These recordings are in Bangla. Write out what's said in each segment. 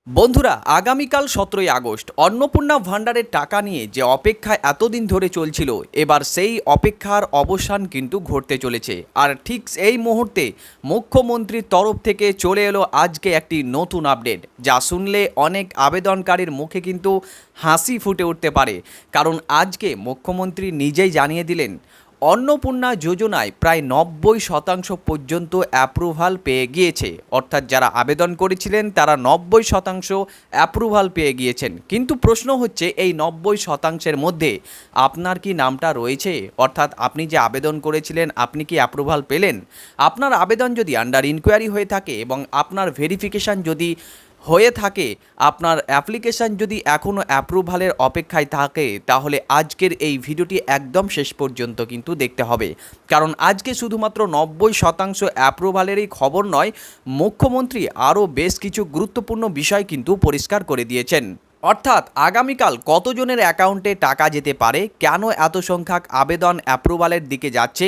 বন্ধুরা, আগামীকাল 17ই আগস্ট অন্নপূর্ণা ভাণ্ডারের টাকা নিয়ে যে অপেক্ষা এতদিন ধরে চলছিল, এবার সেই অপেক্ষার অবসান কিন্তু ঘটতে চলেছে। আর ঠিক এই মুহূর্তে মুখ্যমন্ত্রীর তরফ থেকে চলে এলো আজকে একটি নতুন আপডেট, যা শুনলে অনেক আবেদনকারীর মুখে কিন্তু হাসি ফুটে উঠতে পারে। কারণ আজকে মুখ্যমন্ত্রী নিজেই জানিয়ে দিলেন অন্নপূর্ণা যোজনায় প্রায় 90% পর্যন্ত অ্যাপ্রুভাল পেয়ে গিয়েছে। অর্থাৎ যারা আবেদন করেছিলেন তারা 90% অ্যাপ্রুভাল পেয়ে গিয়েছেন। কিন্তু প্রশ্ন হচ্ছে, এই 90%-এর মধ্যে আপনার কি নামটা রয়েছে? অর্থাৎ আপনি যে আবেদন করেছিলেন, আপনি কি অ্যাপ্রুভাল পেলেন? আপনার আবেদন যদি আন্ডার ইনকোয়ারি হয়ে থাকে এবং আপনার ভেরিফিকেশান যদি হয়ে থাকে, আপনার অ্যাপ্লিকেশান যদি এখনও অ্যাপ্রুভালের অপেক্ষায় থাকে, তাহলে আজকের এই ভিডিওটি একদম শেষ পর্যন্ত কিন্তু দেখতে হবে। কারণ আজকে শুধুমাত্র 90% অ্যাপ্রুভালেরই খবর নয়, মুখ্যমন্ত্রী আরও বেশ কিছু গুরুত্বপূর্ণ বিষয় কিন্তু পরিষ্কার করে দিয়েছেন। অর্থাৎ আগামীকাল কতজনের অ্যাকাউন্টে টাকা যেতে পারে, কেন এত সংখ্যক আবেদন অ্যাপ্রুভালের দিকে যাচ্ছে,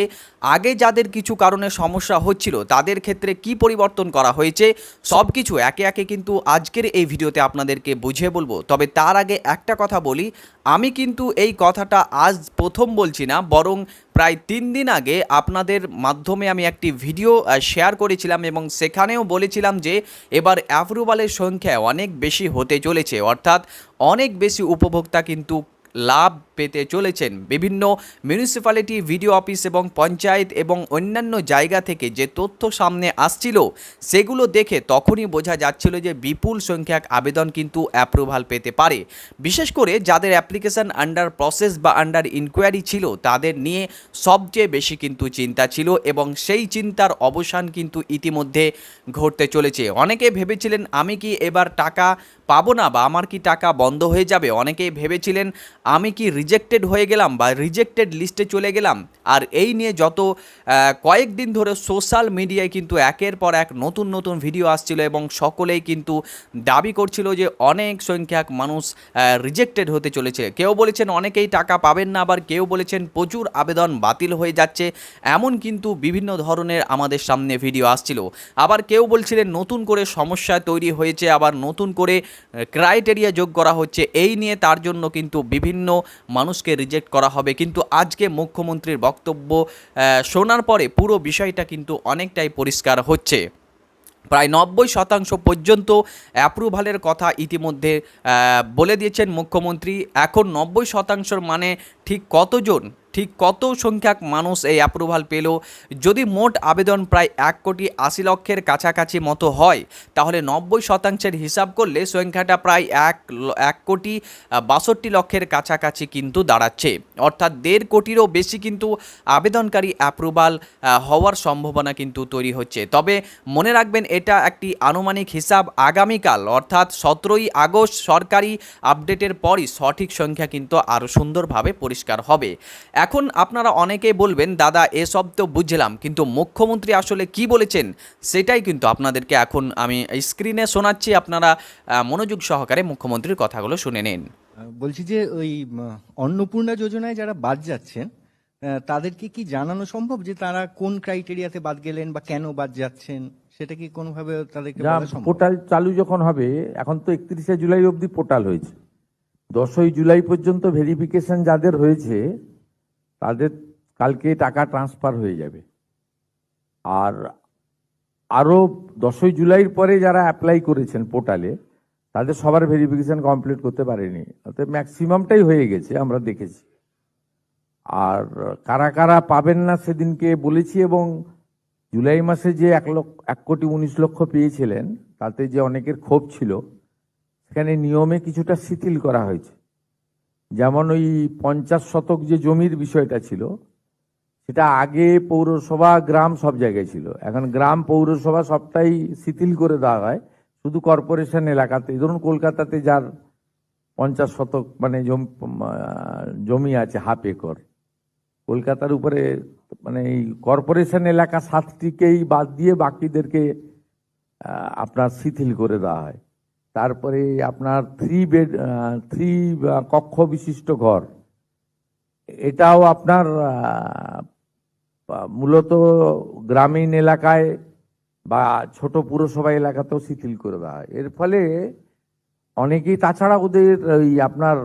আগে যাদের কিছু কারণে সমস্যা হচ্ছিল তাদের ক্ষেত্রে কি পরিবর্তন করা হয়েছে, সব কিছু একে একে কিন্তু আজকের এই ভিডিওতে আপনাদেরকে বুঝিয়ে বলবো। তবে তার আগে একটা কথা বলি, আমি কিন্তু এই কথাটা আজ প্রথম বলছি না, বরং প্রায় 3 দিন আগে আপনাদের মাধ্যমে আমি একটি ভিডিও শেয়ার করেছিলাম এবং সেখানেও বলেছিলাম যে এবার অ্যাপ্রুভালের সংখ্যা অনেক বেশি হতে চলেছে। অর্থাৎ অনেক বেশি উপভোক্তা কিন্তু লাভ পেতে চলেছেন। বিভিন্ন মিউনিসিপ্যালিটি, ভিডিও অফিস এবং পঞ্চায়েত এবং অন্যান্য জায়গা থেকে যে তথ্য সামনে আসছিল, সেগুলো দেখে তখনই বোঝা যাচ্ছিল যে বিপুল সংখ্যক আবেদন কিন্তু অ্যাপ্রুভাল পেতে পারে। বিশেষ করে যাদের অ্যাপ্লিকেশন আন্ডার প্রসেস বা আন্ডার ইনকোয়ারি ছিল, তাদের নিয়ে সবচেয়ে বেশি কিন্তু চিন্তা ছিল এবং সেই চিন্তার অবসান কিন্তু ইতিমধ্যে ঘটতে চলেছে। অনেকে ভেবেছিলেন আমি কি এবার টাকা পাবো না, বা আমার কি টাকা বন্ধ হয়ে যাবে। অনেকেই ভেবেছিলেন আমি কি রিজেক্টেড হয়ে গেলাম বা রিজেক্টেড লিস্টে চলে গেলাম। আর এই নিয়ে যত কয়েকদিন ধরে সোশ্যাল মিডিয়ায় কিন্তু একের পর এক নতুন নতুন ভিডিও আসছিল এবং সকলেই কিন্তু দাবি করছিল যে অনেক সংখ্যক মানুষ রিজেক্টেড হতে চলেছে। কেউ বলেছেন অনেকেই টাকা পাবেন না, আবার কেউ বলেছেন প্রচুর আবেদন বাতিল হয়ে যাচ্ছে। এমন কিন্তু বিভিন্ন ধরনের আমাদের সামনে ভিডিও আসছিল। আবার কেউ বলছিলেন নতুন করে সমস্যা তৈরি হয়েছে, আবার নতুন করে ক্রাইটেরিয়া যোগ করা হচ্ছে, এই নিয়ে তার জন্য কিন্তু বিভিন্ন মানুষকে রিজেক্ট করা হবে। কিন্তু আজকে মুখ্যমন্ত্রীর বক্তব্য শোনার পরে পুরো বিষয়টা কিন্তু অনেকটাই পরিষ্কার হচ্ছে। প্রায় 90% পর্যন্ত অ্যাপ্রুভালের কথা ইতিমধ্যে বলে দিয়েছেন মুখ্যমন্ত্রী। এখন 90% মানে ঠিক কত সংখ্যক মানুষ এই অ্যাপ্রুভাল পেল? যদি মোট আবেদন প্রায় 1,80,00,000-এর কাছাকাছি মতো হয়, তাহলে 90%-এর হিসাব করলে সংখ্যাটা প্রায় 1,62,00,000-এর কাছাকাছি কিন্তু দাঁড়াচ্ছে। অর্থাৎ 1.5 কোটিরও বেশি কিন্তু আবেদনকারী অ্যাপ্রুভাল হওয়ার সম্ভাবনা কিন্তু তৈরি হচ্ছে। তবে মনে রাখবেন, এটা একটি আনুমানিক হিসাব। আগামীকাল অর্থাৎ 17ই আগস্ট সরকারি আপডেটের পরই সঠিক সংখ্যা কিন্তু আরও সুন্দরভাবে পরিষ্কার হবে। এখন আপনারা অনেকেই বলবেন, দাদা এসব তো বুঝলাম, কিন্তু মুখ্যমন্ত্রী আসলে কি বলেছেন সেটাই কিন্তু আপনাদেরকে এখন আমি স্ক্রিনে শোনাচ্ছি। আপনারা মনোযোগ সহকারে মুখ্যমন্ত্রীর কথাগুলো শুনে নিন। বলছি যে ওই অন্নপূর্ণা যোজনায় যারা বাদ যাচ্ছেন তাদেরকে কি জানানো সম্ভব যে তারা কোন ক্রাইটেরিয়াতে বাদ গেলেন বা কেন বাদ যাচ্ছেন? সেটা কি কোনোভাবে তাদেরকে বলা সম্ভব? পোর্টাল চালু যখন হবে, এখন তো 31শে জুলাই অবধি পোর্টাল হয়েছে, 10ই জুলাই পর্যন্ত ভেরিফিকেশন যাদের হয়েছে তাদের কালকে টাকা ট্রান্সফার হয়ে যাবে। আর আরো 10ই জুলাইয়ের পরে যারা অ্যাপ্লাই করেছেন পোর্টালে, তাদের সবার ভেরিফিকেশন কমপ্লিট করতে পারেনি, অর্থাৎ ম্যাক্সিমামটাই হয়ে গেছে, আমরা দেখেছি। আর কারা কারা পাবেন না সেদিনকে বলেছি, এবং জুলাই মাসে যে 1,19,00,000 পেয়েছিলেন, তাতে যে অনেকের ক্ষোভ ছিল, সেখানে নিয়মে কিছুটা শিথিল করা হয়েছে। যেমন ওই 50 শতক যে জমির বিষয়টা ছিল, সেটা আগে পৌরসভা গ্রাম সব জায়গায় ছিল, এখন গ্রাম পৌরসভা সবটাই শিথিল করে দেওয়া হয়। শুধু কর্পোরেশন এলাকাতে, ধরুন কলকাতাতে যার 50 শতক মানে জমি আছে, হাফ একর, কলকাতার উপরে মানে এই কর্পোরেশন এলাকা 7টিকেই বাদ দিয়ে বাকিদেরকে আপনার শিথিল করে দেওয়া হয়। তারপরে আপনার 3 কক্ষ বিশিষ্ট ঘর, এটাও আপনার মূলত গ্রামীণ এলাকায় বা ছোট পুরসভা এলাকাতেও শিথিল করে দেওয়া হয়। এর ফলে অনেকেই তাছাড়া ওদের ওই আপনার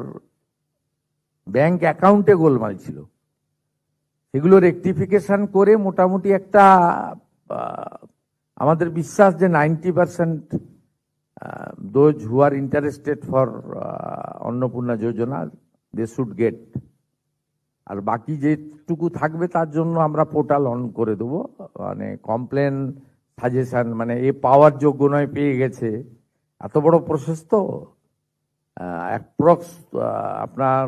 ব্যাংক অ্যাকাউন্টে গোলমাল ছিল, সেগুলো রেকটিফিকেশন করে মোটামুটি একটা আমাদের বিশ্বাস যে 90% those who are interested for Annapurna Yojana they should get, আর বাকি যেটুকু থাকবে তার জন্য আমরা পোর্টাল অন করে দেবো, মানে কমপ্লেন সাজেশন, মানে এ পাওয়ার যোগ্য নয় পেয়ে গেছে, এত বড় প্রসেস তো অ্যাপ্রক্স আপনার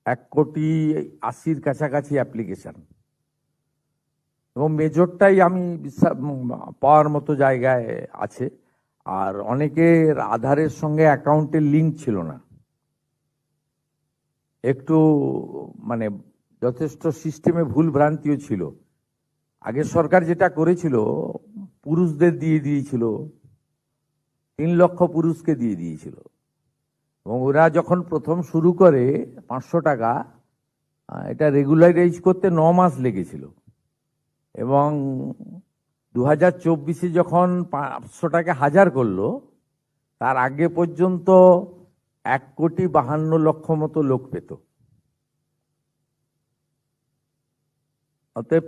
1,80,00,000 কাছাকাছি অ্যাপ্লিকেশন, এবং মেজরটাই আমি পাওয়ার মতো জায়গায় আছে। আর অনেকের আধারের সঙ্গে অ্যাকাউন্টের লিঙ্ক ছিল না, একটু মানে যথেষ্ট সিস্টেমে ভুল ভ্রান্তিও ছিল। আগের সরকার যেটা করেছিল, পুরুষদের দিয়ে দিয়েছিল, 3 লক্ষ পুরুষকে দিয়ে দিয়েছিল, এবং ওরা যখন প্রথম শুরু করে 500 টাকা, এটা রেগুলারাইজ করতে 9 মাস লেগেছিল, এবং 2024-এ যখন 500 টাকা 1000 করলো, তার আগে পর্যন্ত 1,52,00,000 মতো লোক পেত। অতএব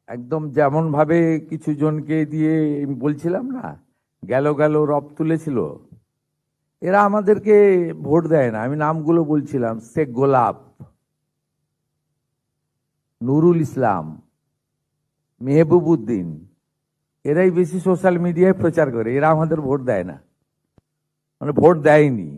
একদম যেমন ভাবে কিছু জনকে দিয়ে বলছিলাম না, গেল রব তুলেছিল, এরা আমাদেরকে ভোট দেয় না। আমি নামগুলো বলছিলাম, শেখ গোলাপ, নুরুল ইসলাম, মেহবুবউদ্দিন, এরাই বেশি সোশ্যাল মিডিয়ায় প্রচার করে, এরা আমাদের ভোট দেয় না, মানে ভোট দেয়নি,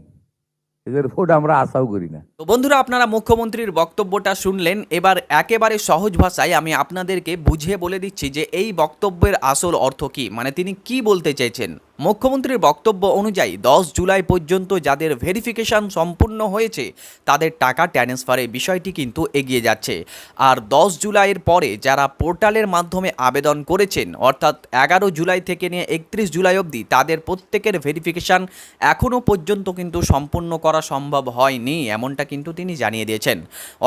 এদের ভোট আমরা আশাও করি না। তো বন্ধুরা, আপনারা মুখ্যমন্ত্রীর বক্তব্যটা শুনলেন। এবার একেবারে সহজ ভাষায় আমি আপনাদেরকে বুঝিয়ে বলে দিচ্ছি যে এই বক্তব্যের আসল অর্থ কী, মানে তিনি কি বলতে চাইছেন। মুখ্যমন্ত্রীর বক্তব্য অনুযায়ী 10 জুলাই পর্যন্ত যাদের ভেরিফিকেশন সম্পূর্ণ হয়েছে তাদের টাকা ট্রান্সফারের বিষয়টি কিন্তু এগিয়ে যাচ্ছে। আর 10 জুলাইয়ের পরে যারা পোর্টালের মাধ্যমে আবেদন করেছেন, অর্থাৎ 11 জুলাই থেকে নিয়ে 31 জুলাই অবধি, তাদের প্রত্যেকের ভেরিফিকেশন এখনও পর্যন্ত কিন্তু সম্পূর্ণ করা সম্ভব হয়নি, এমনটা কিন্তু তিনি জানিয়ে দিয়েছেন।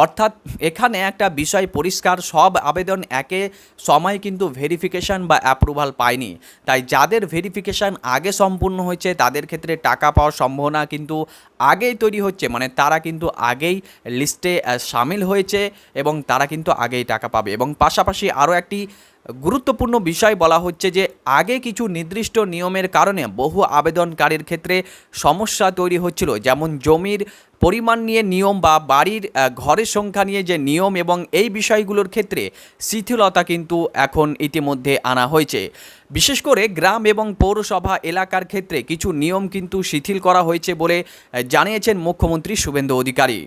অর্থাৎ এখানে একটা বিষয় পরিষ্কার, সব আবেদন একে সময় কিন্তু ভেরিফিকেশন বা অ্যাপ্রুভাল পায়নি। তাই যাদের ভেরিফিকেশন আগে সম্পূর্ণ হয়েছে তাদের ক্ষেত্রে টাকা পাওয়ার সম্ভাবনা কিন্তু আগেই তৈরি হচ্ছে, মানে তারা কিন্তু আগেই লিস্টে সামিল হয়েছে এবং তারা কিন্তু আগেই টাকা পাবে। এবং পাশাপাশি আরও একটি গুরুত্বপূর্ণ বিষয় বলা হচ্ছে যে আগে কিছু নির্দিষ্ট নিয়মের কারণে বহু আবেদনকারীর ক্ষেত্রে সমস্যা তৈরি হচ্ছিল, যেমন জমির পরিমাণ নিয়ে নিয়ম বা বাড়ির ঘরের সংখ্যা নিয়ে যে নিয়ম, এবং এই বিষয়গুলোর ক্ষেত্রে শিথিলতা কিন্তু এখন ইতিমধ্যে আনা হয়েছে। বিশেষ করে গ্রাম এবং পৌরসভা এলাকার ক্ষেত্রে কিছু নিয়ম কিন্তু শিথিল করা হয়েছে বলে জানিয়েছেন মুখ্যমন্ত্রী শুভেন্দু অধিকারী।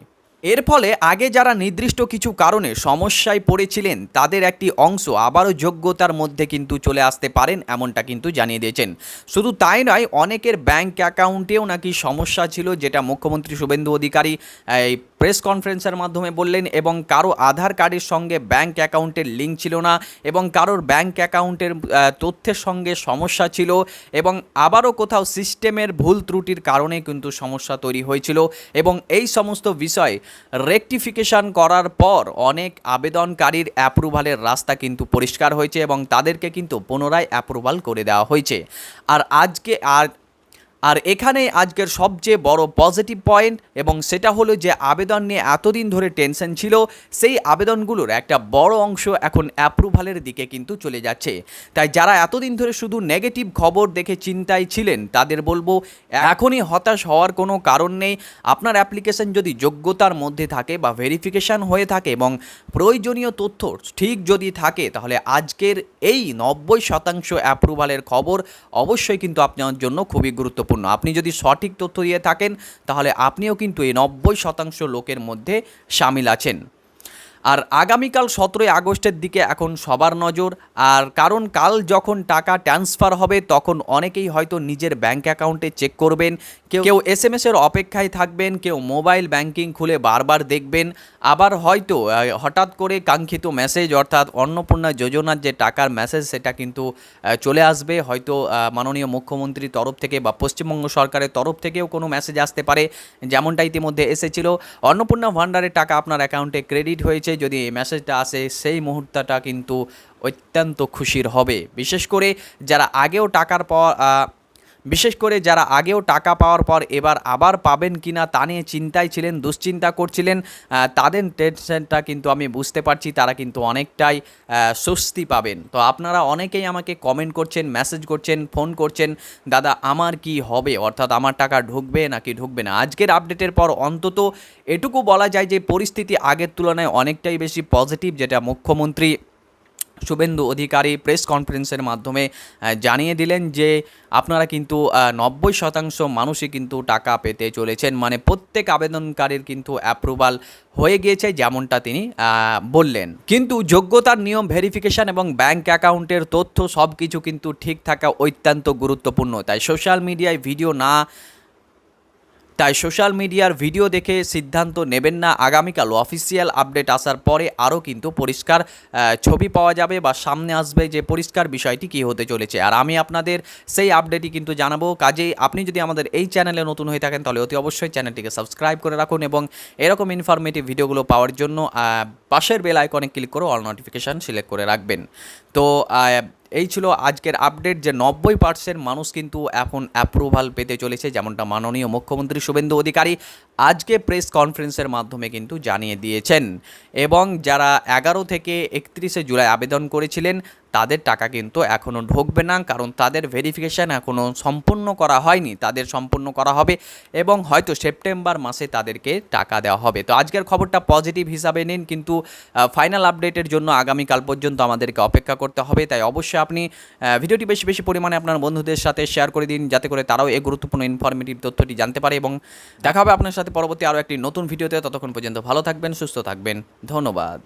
এর ফলে আগে যারা নির্দিষ্ট কিছু কারণে সমস্যায় পড়েছিলেন তাদের একটি অংশ আবারও যোগ্যতার মধ্যে কিন্তু চলে আসতে পারেন, এমনটা কিন্তু জানিয়ে দিয়েছেন। শুধু তাই নয়, অনেকের ব্যাংক অ্যাকাউন্টেও নাকি সমস্যা ছিল, যেটা মুখ্যমন্ত্রী শুভেন্দু অধিকারী এই প্রেস কনফারেন্সের মাধ্যমে বললেন, এবং কারো আধার কার্ডের সঙ্গে ব্যাংক অ্যাকাউন্টের লিঙ্ক ছিল না, এবং কারোর ব্যাংক অ্যাকাউন্টের তথ্যের সঙ্গে সমস্যা ছিল, এবং আবারও কোথাও সিস্টেমের ভুল ত্রুটির কারণে কিন্তু সমস্যা তৈরি হয়েছিল। এবং এই সমস্ত বিষয় রেকটিফিকেশন করার পর অনেক আবেদনকারীর অ্যাপ্রুভালের রাস্তা কিন্তু পরিষ্কার হয়েছে এবং তাদেরকে কিন্তু পুনরায় অ্যাপ্রুভাল করে দেওয়া হয়েছে। আর এখানেই আজকের সবচেয়ে বড় পজিটিভ পয়েন্ট, এবং সেটা হলো যে আবেদন নিয়ে এতদিন ধরে টেনশন ছিল, সেই আবেদনগুলোর একটা বড় অংশ এখন অ্যাপ্রুভালের দিকে কিন্তু চলে যাচ্ছে। তাই যারা এতদিন ধরে শুধু নেগেটিভ খবর দেখে চিন্তায় ছিলেন তাদের বলবো, এখনই হতাশ হওয়ার কোনো কারণ নেই। আপনার অ্যাপ্লিকেশন যদি যোগ্যতার মধ্যে থাকে বা ভেরিফিকেশান হয়ে থাকে এবং প্রয়োজনীয় তথ্য ঠিক যদি থাকে, তাহলে আজকের এই 90% অ্যাপ্রুভালের খবর অবশ্যই কিন্তু আপনার জন্য খুবই গুরুত্বপূর্ণ। আপনি যদি সঠিক তথ্য দিয়ে থাকেন তাহলে আপনিও কিন্তু এই 90% লোকের মধ্যে সামিল আছেন। আর আগামীকাল 17 আগস্টের দিকে এখন সবার নজর, আর কারণ কাল যখন টাকা ট্রান্সফার হবে তখন অনেকেই হয়তো নিজের ব্যাংক অ্যাকাউন্টে চেক করবেন, কেউ এসএমএসের অপেক্ষায় থাকবেন, কেউ মোবাইল ব্যাংকিং খুলে বারবার দেখবেন, আবার হয়তো হঠাৎ করে কাঙ্ক্ষিত মেসেজ অর্থাৎ অন্নপূর্ণা যোজনার যে টাকার মেসেজ সেটা কিন্তু চলে আসবে, হয়তো মাননীয় মুখ্যমন্ত্রীর তরফ থেকে বা পশ্চিমবঙ্গ সরকারের তরফ থেকেও কোনো মেসেজ আসতে পারে, যেমনটা ইতিমধ্যে এসেছিল অন্নপূর্ণা ভান্ডারের টাকা আপনার অ্যাকাউন্টে ক্রেডিট হয়েছে, নিচে যদি এই মেসেজটা আসে সেই মুহূর্তটা কিন্তু অত্যন্ত খুশির হবে। বিশেষ করে যারা আগেও টাকা পাওয়ার পর এবার আবার পাবেন কিনা তা নিয়ে চিন্তায় ছিলেন, দুশ্চিন্তা করছিলেন, তাদের টেনশনটা কিন্তু আমি বুঝতে পারছি, তারা কিন্তু অনেকটাই স্বস্তি পাবেন। তো আপনারা অনেকেই আমাকে কমেন্ট করছেন, মেসেজ করছেন, ফোন করছেন, দাদা আমার কি হবে, অর্থাৎ আমার টাকা ঢুকবে নাকি ঢুকবে না। আজকের আপডেটের পর অন্তত এটুকু বলা যায় যে পরিস্থিতি আগের তুলনায় অনেকটাই বেশি পজিটিভ, যেটা মুখ্যমন্ত্রী শুভেন্দু অধিকারী প্রেস কনফারেন্সের মাধ্যমে জানিয়ে দিলেন যে আপনারা কিন্তু 90% মানুষই কিন্তু টাকা পেতে চলেছেন, মানে প্রত্যেক আবেদনকারীর কিন্তু অ্যাপ্রুভাল হয়ে গিয়েছে, যেমনটা তিনি বললেন। কিন্তু যোগ্যতার নিয়ম, ভেরিফিকেশন এবং ব্যাংক অ্যাকাউন্টের তথ্য সব কিছু কিন্তু ঠিক থাকা অত্যন্ত গুরুত্বপূর্ণ। তাই সোশ্যাল মিডিয়ার ভিডিও দেখে সিদ্ধান্ত নেবেন না। আগামীকাল অফিসিয়াল আপডেট আসার পরে আরও কিন্তু পরিষ্কার ছবি পাওয়া যাবে বা সামনে আসবে যে পরিষ্কার বিষয়টি কী হতে চলেছে, আর আমি আপনাদের সেই আপডেটই কিন্তু জানাবো। কাজেই আপনি যদি আমাদের এই চ্যানেলে নতুন হয়ে থাকেন তাহলে অতি অবশ্যই চ্যানেলটিকে সাবস্ক্রাইব করে রাখুন এবং এরকম ইনফরমেটিভ ভিডিওগুলো পাওয়ার জন্য পাশের বেল আইকনে ক্লিক করে অল নোটিফিকেশান সিলেক্ট করে রাখবেন। তো এই ছিল আজকের আপডেট যে 90% মানুষ কিন্তু এখন অ্যাপ্রুভাল পেতে চলেছে, যেমনটা মাননীয় মুখ্যমন্ত্রী শুভেন্দু অধিকারী আজকে প্রেস কনফারেন্সের মাধ্যমে কিন্তু জানিয়ে দিয়েছেন। এবং যারা 11 থেকে 31 জুলাই আবেদন করেছিলেন তাদের টাকা কিন্তু এখনও ঢুকবে না, কারণ তাদের ভেরিফিকেশান এখনও সম্পূর্ণ করা হয়নি, তাদের সম্পূর্ণ করা হবে এবং হয়তো সেপ্টেম্বর মাসে তাদেরকে টাকা দেওয়া হবে। তো আজকের খবরটা পজিটিভ হিসাবে নিন, কিন্তু ফাইনাল আপডেটের জন্য আগামীকাল পর্যন্ত আমাদেরকে অপেক্ষা করতে হবে। তাই অবশ্যই আপনি ভিডিওটি বেশি বেশি পরিমাণে আপনার বন্ধুদের সাথে শেয়ার করে দিন, যাতে করে তারাও এই গুরুত্বপূর্ণ ইনফরমেটিভ তথ্যটি জানতে পারে। এবং দেখা হবে আপনার সাথে পরবর্তী আরও একটি নতুন ভিডিওতে। ততক্ষণ পর্যন্ত ভালো থাকবেন, সুস্থ থাকবেন, ধন্যবাদ।